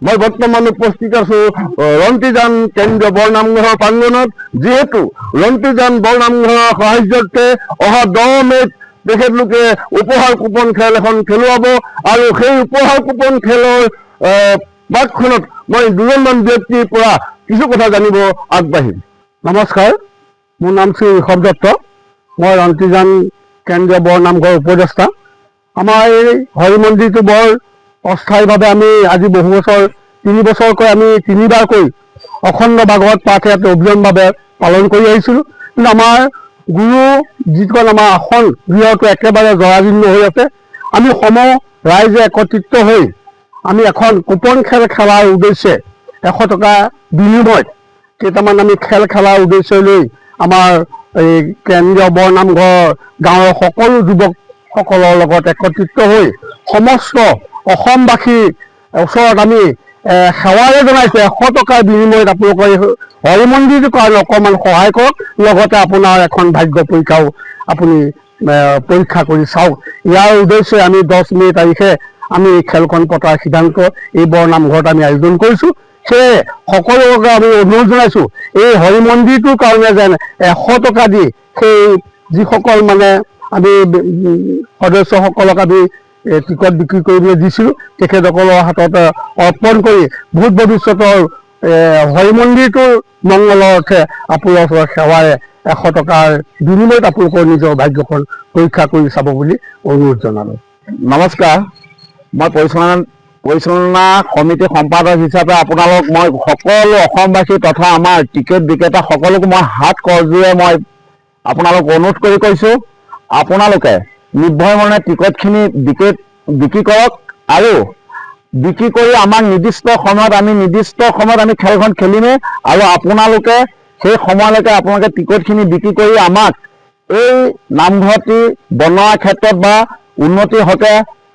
মই বৰ্তমান উপস্থিত আছো ৰন্তিজান কেন্দ্ৰীয় বৰনামঘৰৰ প্ৰাংগণত, যিহেতু ৰন্তিজান বৰনামঘৰৰ সাহায্যতে অহা 10 মে'ত তেখেতলোকে উপহাৰ কুপন খেল এখন খেলুৱাব আৰু সেই উপহাৰ কুপন খেলৰ বাটখনত মই দুজনমান ব্যক্তিৰ পৰা কিছু কথা জানিব আগবাঢ়িম। নমস্কাৰ, মোৰ নাম শ্ৰী ঋষভ দত্ত। মই ৰন্তিজান কেন্দ্ৰীয় বৰনামঘৰৰ উপদেষ্টা। আমাৰ এই হৰি মন্দিৰটো বৰ অস্থায়ীভাৱে আমি আজি বহু বছৰ 3 বছৰকৈ আমি 3বাৰকৈ অখণ্ড ভাগৱত পাঠ ইয়াত অবিৰতভাৱে পালন কৰি আহিছিলোঁ। কিন্তু আমাৰ গুৰু যিখন আমাৰ আসন গৃহটো একেবাৰে জৰাজীৰ্ণ হৈ আছে। আমি ৰাইজে একত্ৰিত হৈ আমি এখন কুপন খেল খেলাৰ উদ্দেশ্যে 100 টকা বিনিময়ত কেইটামান আমি খেল খেলাৰ উদ্দেশ্য লৈ আমাৰ এই কেন্দ্ৰীয় বৰনামঘৰ গাঁৱৰ সকলো যুৱকসকলৰ লগত একত্ৰিত হৈ সমস্ত অসমবাসীৰ ওচৰত আমি সেৱাৰে জনাইছোঁ 100 টকাৰ বিনিময়ত আপোনালোকৰ হৰি মন্দিৰটোৰ কাৰণে অকণমান সহায় কৰক, লগতে আপোনাৰ এখন ভাগ্য পৰীক্ষাও আপুনি পৰীক্ষা কৰি চাওক। ইয়াৰ উদ্দেশ্যে আমি 10 মে' তাৰিখে আমি খেলখন পতাৰ সিদ্ধান্ত এই বৰনামঘৰত আমি আয়োজন কৰিছোঁ। সেয়ে সকলোকে আমি অনুৰোধ জনাইছোঁ, এই হৰি মন্দিৰটোৰ কাৰণে যেন 100 টকা দি সেই যিসকল মানে আমি সদস্যসকলক আমি টিকট বিক্ৰী কৰিবলৈ দিছিলোঁ, তেখেতসকলৰ হাতত অৰ্পণ কৰি ভূত ভৱিষ্যতৰ হৰি মন্দিৰটোৰ মংগলৰ অৰ্থে আপোনালোকৰ সেৱাৰে 100 টকাৰ বিনিময়ত আপোনালোকৰ নিজৰ ভাগ্যখন পৰীক্ষা কৰি চাব বুলি অনুৰোধ জনালোঁ। নমস্কাৰ, মই পৰিচালনা সমিতিৰ সম্পাদক হিচাপে আপোনালোক মই সকলো অসমবাসী তথা আমাৰ টিকেট বিক্ৰেতা সকলোকে মই হাত কৰযোৰে মই আপোনালোক অনুৰোধ কৰি কৈছোঁ, আপোনালোকে নিৰ্ভয় মনে টিকটখিনি বিক্ৰী কৰক আৰু বিক্ৰী কৰি আমাৰ নিৰ্দিষ্ট সময়ত আমি খেলখন খেলিমেই আৰু আপোনালোকে সেই সময়লৈকে আপোনালোকে টিকটখিনি বিক্ৰী কৰি আমাক এই নামঘৰটি বনোৱাৰ ক্ষেত্ৰত বা উন্নতিৰ হকে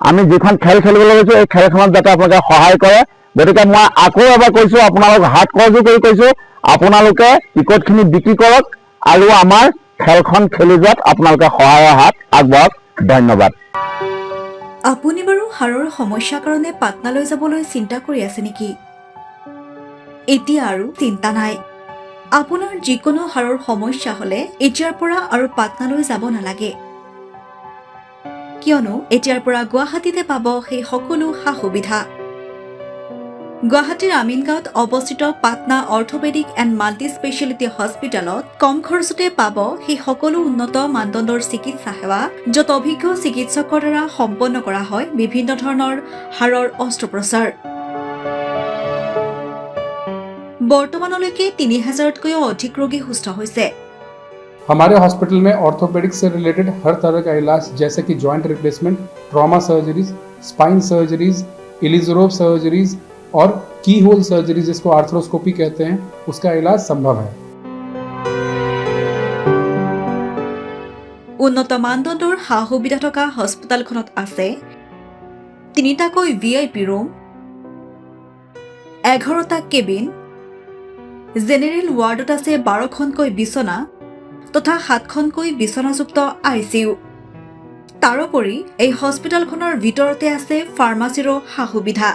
আমি যিখন খেল খেলিবলৈ গৈছোঁ এই খেলখনত যাতে আপোনালোকে সহায় কৰে। গতিকে মই আকৌ এবাৰ কৈছোঁ, আপোনালোক হাত কৰযোৰ কৰি কৈছোঁ, আপোনালোকে টিকটখিনি বিক্ৰী কৰক আৰু আমাৰ খেলখন খেলি যোৱাত আপোনালোকে সহায়ৰ হাত আগবঢ়াওক। ধন্যবাদ। আপুনি বাৰু হাড়ৰ সমস্যাৰ কাৰণে পাটনালৈ যাবলৈ চিন্তা কৰি আছে নেকি? এতিয়া আৰু চিন্তা নাই। আপোনাৰ যিকোনো হাড়ৰ সমস্যা হ'লে এতিয়াৰ পৰা আৰু পাটনালৈ যাব নালাগে, কিয়নো এতিয়াৰ পৰা গুৱাহাটীতে পাব সেই সকলো সা সুবিধা। গুৱাহাটীৰ আমিনগাঁৱত অৱস্থিত Patna orthopaedic and multi speciality হস্পিটেলত কম খৰচতে পাব সেই সকলো উন্নত মানদণ্ডৰ চিকিৎসা সেৱা, য'ত অভিজ্ঞ চিকিৎসকৰ দ্বাৰা সম্পন্ন কৰা হয় বিভিন্ন ধৰণৰ হাড়ৰ অস্ত্ৰোপচাৰ। বৰ্তমানলৈকে 3000তকৈও অধিক ৰোগী সুস্থ হৈছে। हमारे हॉस्पिटल में ऑर्थोपेडिक्स से रिलेटेड हर तरह का इलाज जैसे कि joint replacement, trauma surgeries, spine surgeries, Ilizarov surgeries और की होल सर्जरी जिसको आर्थ्रोस्कोपी कहते हैं, उसका इलाज संभव है। উন্নত মানদণ্ডৰ সা সুবিধা থকা হস্পিটেলখনত আছে 3টাকৈ VIP ৰুম, 11টা কেবিন, জেনেৰেল ৱাৰ্ডত আছে 12খনকৈ বিচনা তথা 7খনকৈ বিচনাযুক্ত ICU। তাৰোপৰি এই হস্পিটেলখনৰ ভিতৰতে আছে ফাৰ্মাচীৰো সা সুবিধা।